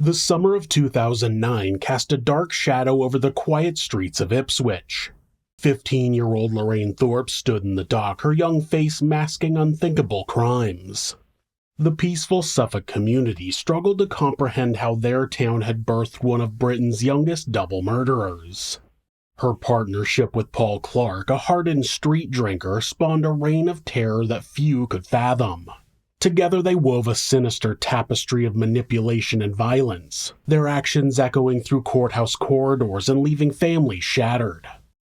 The summer of 2009 cast a dark shadow over the quiet streets of Ipswich. 15-year-old Lorraine Thorpe stood in the dock, her young face masking unthinkable crimes. The peaceful Suffolk community struggled to comprehend how their town had birthed one of Britain's youngest double murderers. Her partnership with Paul Clarke, a hardened street drinker, spawned a reign of terror that few could fathom. Together they wove a sinister tapestry of manipulation and violence, their actions echoing through courthouse corridors and leaving families shattered.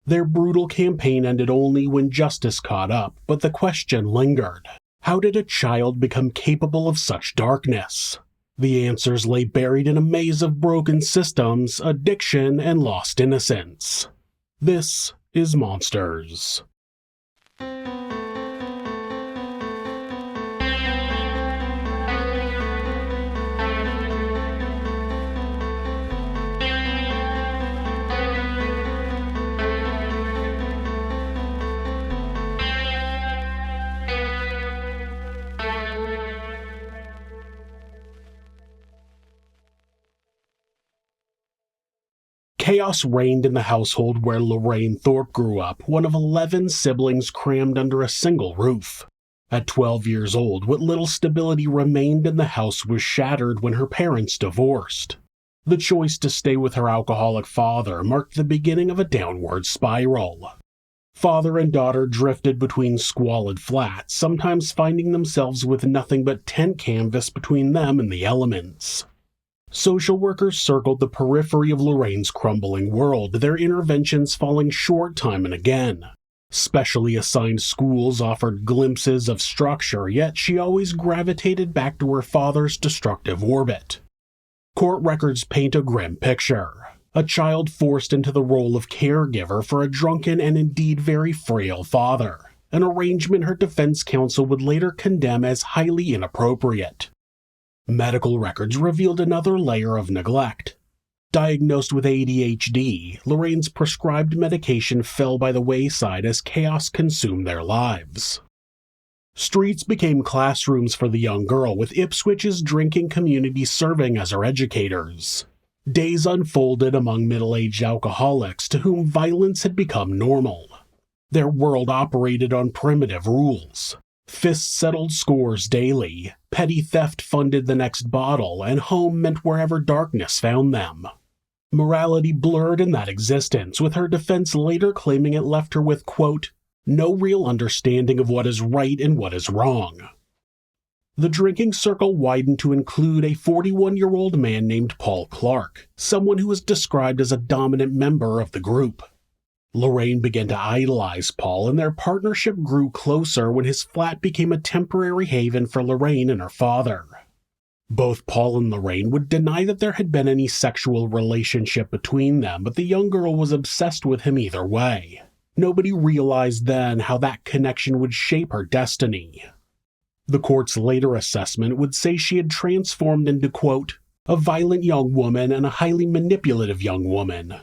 Their brutal campaign ended only when justice caught up, but the question lingered. How did a child become capable of such darkness? The answers lay buried in a maze of broken systems, addiction, and lost innocence. This is Monsters. Chaos reigned in the household where Lorraine Thorpe grew up, one of 11 siblings crammed under a single roof. At 12 years old, what little stability remained in the house was shattered when her parents divorced. The choice to stay with her alcoholic father marked the beginning of a downward spiral. Father and daughter drifted between squalid flats, sometimes finding themselves with nothing but tent canvas between them and the elements. Social workers circled the periphery of Lorraine's crumbling world, their interventions falling short time and again. Specially assigned schools offered glimpses of structure, yet she always gravitated back to her father's destructive orbit. Court records paint a grim picture. A child forced into the role of caregiver for a drunken and indeed very frail father, an arrangement her defense counsel would later condemn as highly inappropriate. Medical records revealed another layer of neglect. Diagnosed with ADHD, Lorraine's prescribed medication fell by the wayside as chaos consumed their lives. Streets became classrooms for the young girl, with Ipswich's drinking community serving as her educators. Days unfolded among middle-aged alcoholics to whom violence had become normal. Their world operated on primitive rules. Fists settled scores daily, petty theft funded the next bottle, and home meant wherever darkness found them. Morality blurred in that existence, with her defense later claiming it left her with, quote, no real understanding of what is right and what is wrong. The drinking circle widened to include a 41-year-old man named Paul Clarke, someone who was described as a dominant member of the group. Lorraine began to idolize Paul, and their partnership grew closer when his flat became a temporary haven for Lorraine and her father. Both Paul and Lorraine would deny that there had been any sexual relationship between them, but the young girl was obsessed with him either way. Nobody realized then how that connection would shape her destiny. The court's later assessment would say she had transformed into, quote, a violent young woman and a highly manipulative young woman.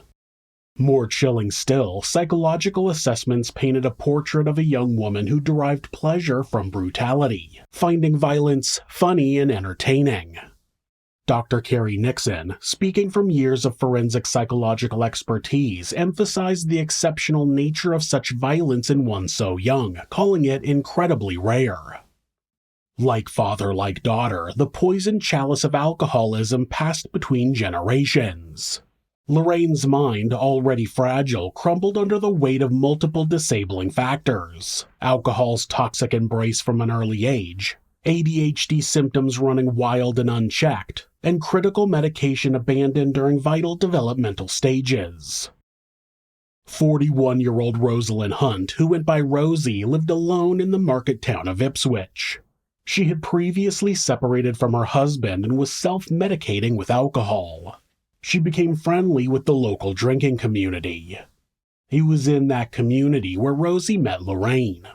More chilling still, psychological assessments painted a portrait of a young woman who derived pleasure from brutality, finding violence funny and entertaining. Dr. Carrie Nixon, speaking from years of forensic psychological expertise, emphasized the exceptional nature of such violence in one so young, calling it incredibly rare. Like father, like daughter, the poisoned chalice of alcoholism passed between generations. Lorraine's mind, already fragile, crumbled under the weight of multiple disabling factors. Alcohol's toxic embrace from an early age, ADHD symptoms running wild and unchecked, and critical medication abandoned during vital developmental stages. 41-year-old Rosalyn Hunt, who went by Rosie, lived alone in the market town of Ipswich. She had previously separated from her husband and was self-medicating with alcohol. She became friendly with the local drinking community. It was in that community where Rosie met Lorraine.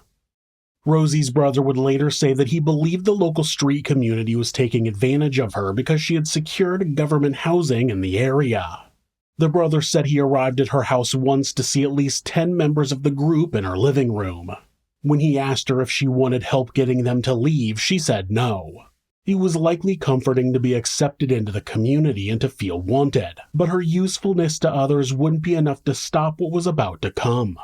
Rosie's brother would later say that he believed the local street community was taking advantage of her because she had secured government housing in the area. The brother said he arrived at her house once to see at least 10 members of the group in her living room. When he asked her if she wanted help getting them to leave, she said no. It was likely comforting to be accepted into the community and to feel wanted, but her usefulness to others wouldn't be enough to stop what was about to come.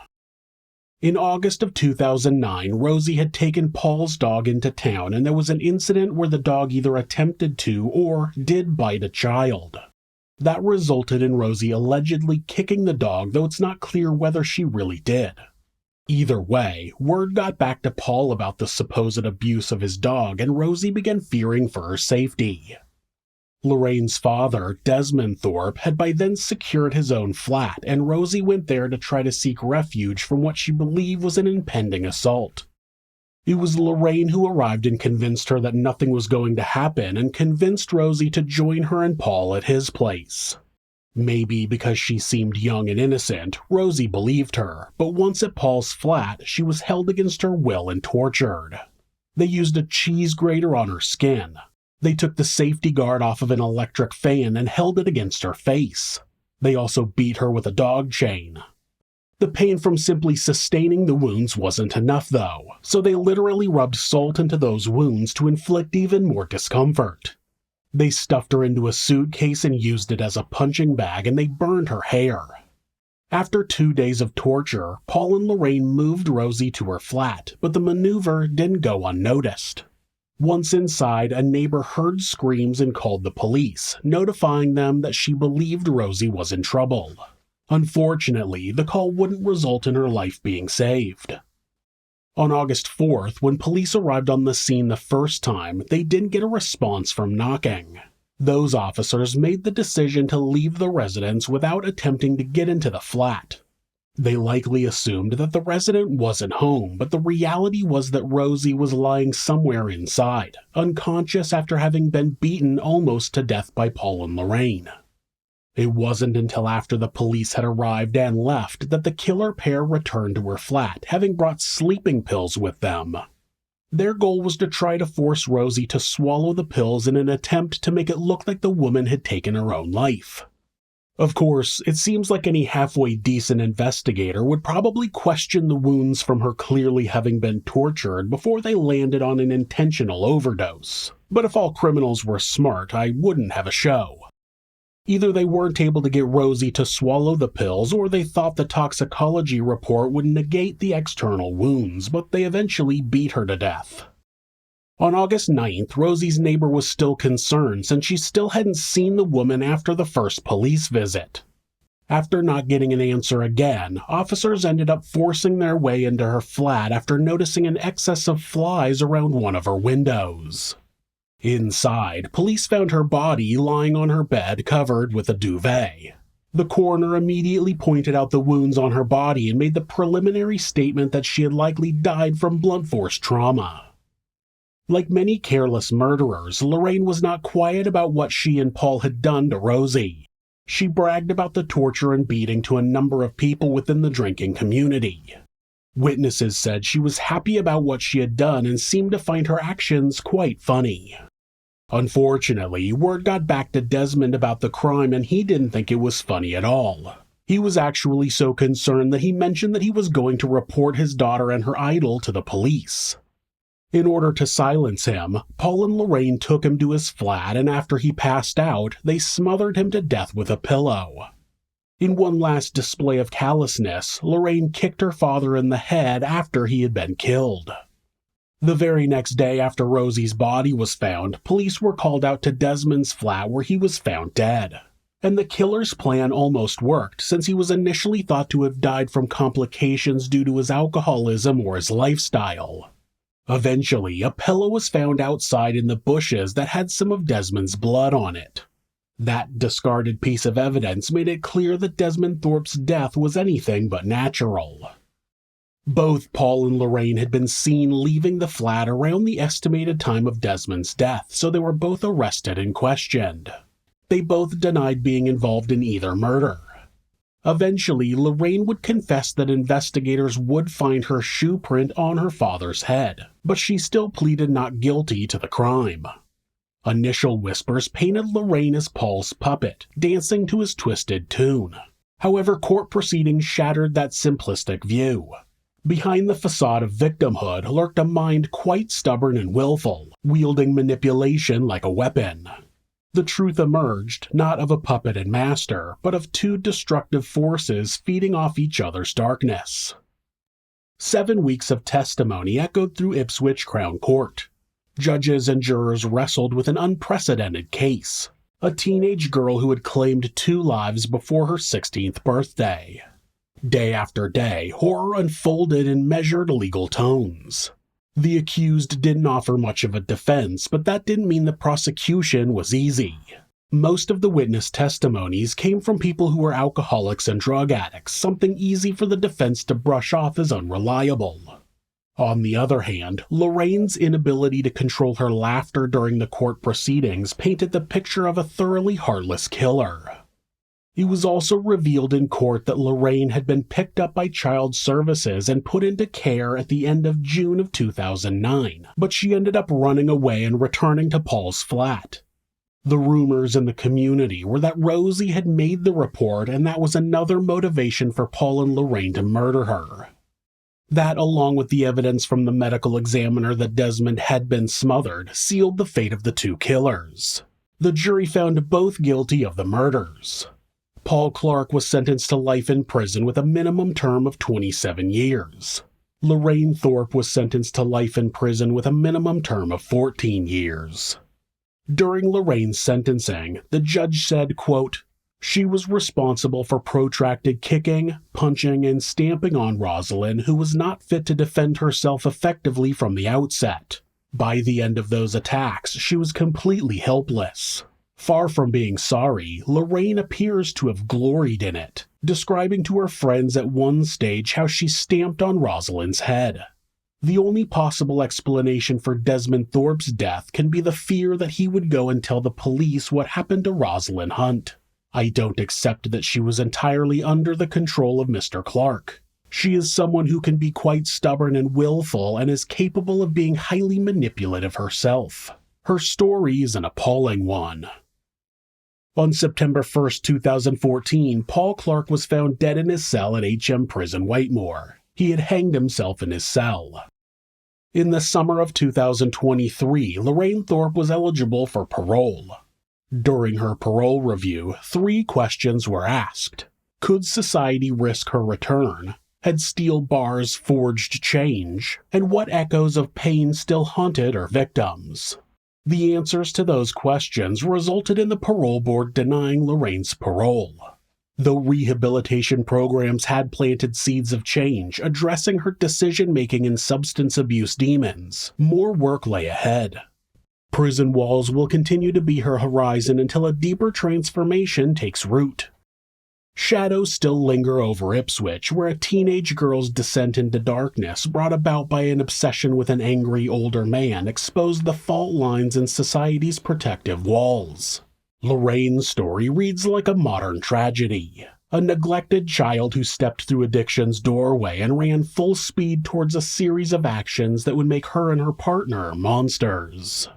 In August of 2009, Rosie had taken Paul's dog into town, and there was an incident where the dog either attempted to or did bite a child. That resulted in Rosie allegedly kicking the dog, though it's not clear whether she really did. Either way, word got back to Paul about the supposed abuse of his dog, and Rosie began fearing for her safety. Lorraine's father, Desmond Thorpe, had by then secured his own flat, and Rosie went there to try to seek refuge from what she believed was an impending assault. It was Lorraine who arrived and convinced her that nothing was going to happen, and convinced Rosie to join her and Paul at his place. Maybe because she seemed young and innocent, Rosie believed her, but once at Paul's flat, she was held against her will and tortured. They used a cheese grater on her skin. They took the safety guard off of an electric fan and held it against her face. They also beat her with a dog chain. The pain from simply sustaining the wounds wasn't enough, though, so they literally rubbed salt into those wounds to inflict even more discomfort. They stuffed her into a suitcase and used it as a punching bag, and they burned her hair. After 2 days of torture, Paul and Lorraine moved Rosie to her flat, but the maneuver didn't go unnoticed. Once inside, a neighbor heard screams and called the police, notifying them that she believed Rosie was in trouble. Unfortunately, the call wouldn't result in her life being saved. On August 4th, when police arrived on the scene the first time, they didn't get a response from knocking. Those officers made the decision to leave the residence without attempting to get into the flat. They likely assumed that the resident wasn't home, but the reality was that Rosie was lying somewhere inside, unconscious after having been beaten almost to death by Paul and Lorraine. It wasn't until after the police had arrived and left that the killer pair returned to her flat, having brought sleeping pills with them. Their goal was to try to force Rosie to swallow the pills in an attempt to make it look like the woman had taken her own life. Of course, it seems like any halfway decent investigator would probably question the wounds from her clearly having been tortured before they landed on an intentional overdose. But if all criminals were smart, I wouldn't have a show. Either they weren't able to get Rosie to swallow the pills, or they thought the toxicology report would negate the external wounds, but they eventually beat her to death. On August 9th, Rosie's neighbor was still concerned since she still hadn't seen the woman after the first police visit. After not getting an answer again, officers ended up forcing their way into her flat after noticing an excess of flies around one of her windows. Inside, police found her body lying on her bed covered with a duvet. The coroner immediately pointed out the wounds on her body and made the preliminary statement that she had likely died from blunt force trauma. Like many careless murderers, Lorraine was not quiet about what she and Paul had done to Rosie. She bragged about the torture and beating to a number of people within the drinking community. Witnesses said she was happy about what she had done and seemed to find her actions quite funny. Unfortunately, word got back to Desmond about the crime, and he didn't think it was funny at all. He was actually so concerned that he mentioned that he was going to report his daughter and her idol to the police. In order to silence him, Paul and Lorraine took him to his flat, and after he passed out, they smothered him to death with a pillow. In one last display of callousness, Lorraine kicked her father in the head after he had been killed. The very next day after Rosie's body was found, police were called out to Desmond's flat where he was found dead. And the killer's plan almost worked, since he was initially thought to have died from complications due to his alcoholism or his lifestyle. Eventually, a pillow was found outside in the bushes that had some of Desmond's blood on it. That discarded piece of evidence made it clear that Desmond Thorpe's death was anything but natural. Both Paul and Lorraine had been seen leaving the flat around the estimated time of Desmond's death, so they were both arrested and questioned. They both denied being involved in either murder. Eventually, Lorraine would confess that investigators would find her shoe print on her father's head, but she still pleaded not guilty to the crime. Initial whispers painted Lorraine as Paul's puppet, dancing to his twisted tune. However, court proceedings shattered that simplistic view. Behind the facade of victimhood lurked a mind quite stubborn and willful, wielding manipulation like a weapon. The truth emerged not of a puppet and master, but of two destructive forces feeding off each other's darkness. 7 weeks of testimony echoed through Ipswich Crown Court. Judges and jurors wrestled with an unprecedented case, a teenage girl who had claimed 2 lives before her 16th birthday. Day after day, horror unfolded in measured legal tones. The accused didn't offer much of a defense, but that didn't mean the prosecution was easy. Most of the witness testimonies came from people who were alcoholics and drug addicts, something easy for the defense to brush off as unreliable. On the other hand, Lorraine's inability to control her laughter during the court proceedings painted the picture of a thoroughly heartless killer. It was also revealed in court that Lorraine had been picked up by Child Services and put into care at the end of June of 2009, but she ended up running away and returning to Paul's flat. The rumors in the community were that Rosie had made the report, and that was another motivation for Paul and Lorraine to murder her. That, along with the evidence from the medical examiner that Desmond had been smothered, sealed the fate of the 2 killers. The jury found both guilty of the murders. Paul Clarke was sentenced to life in prison with a minimum term of 27 years. Lorraine Thorpe was sentenced to life in prison with a minimum term of 14 years. During Lorraine's sentencing, the judge said, quote, "She was responsible for protracted kicking, punching, and stamping on Rosalyn, who was not fit to defend herself effectively from the outset. By the end of those attacks, she was completely helpless." Far from being sorry, Lorraine appears to have gloried in it, describing to her friends at one stage how she stamped on Rosalyn's head. The only possible explanation for Desmond Thorpe's death can be the fear that he would go and tell the police what happened to Rosalyn Hunt. I don't accept that she was entirely under the control of Mr. Clarke. She is someone who can be quite stubborn and willful and is capable of being highly manipulative herself. Her story is an appalling one. On September 1st, 2014, Paul Clarke was found dead in his cell at HM Prison Whitemoor. He had hanged himself in his cell. In the summer of 2023, Lorraine Thorpe was eligible for parole. During her parole review, 3 questions were asked. Could society risk her return? Had steel bars forged change? And what echoes of pain still haunted her victims? The answers to those questions resulted in the parole board denying Lorraine's parole. Though rehabilitation programs had planted seeds of change, addressing her decision-making and substance abuse demons, more work lay ahead. Prison walls will continue to be her horizon until a deeper transformation takes root. Shadows still linger over Ipswich, where a teenage girl's descent into darkness, brought about by an obsession with an angry older man, exposed the fault lines in society's protective walls. Lorraine's story reads like a modern tragedy. A neglected child who stepped through addiction's doorway and ran full speed towards a series of actions that would make her and her partner monsters.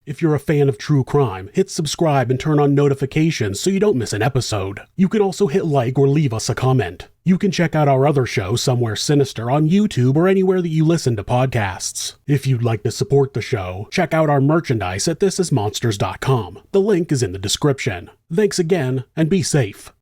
If you're a fan of true crime, hit subscribe and turn on notifications so you don't miss an episode. You can also hit like or leave us a comment. You can check out our other show, Somewhere Sinister, on YouTube or anywhere that you listen to podcasts. If you'd like to support the show, check out our merchandise at thisismonsters.com. The link is in the description. Thanks again, and be safe.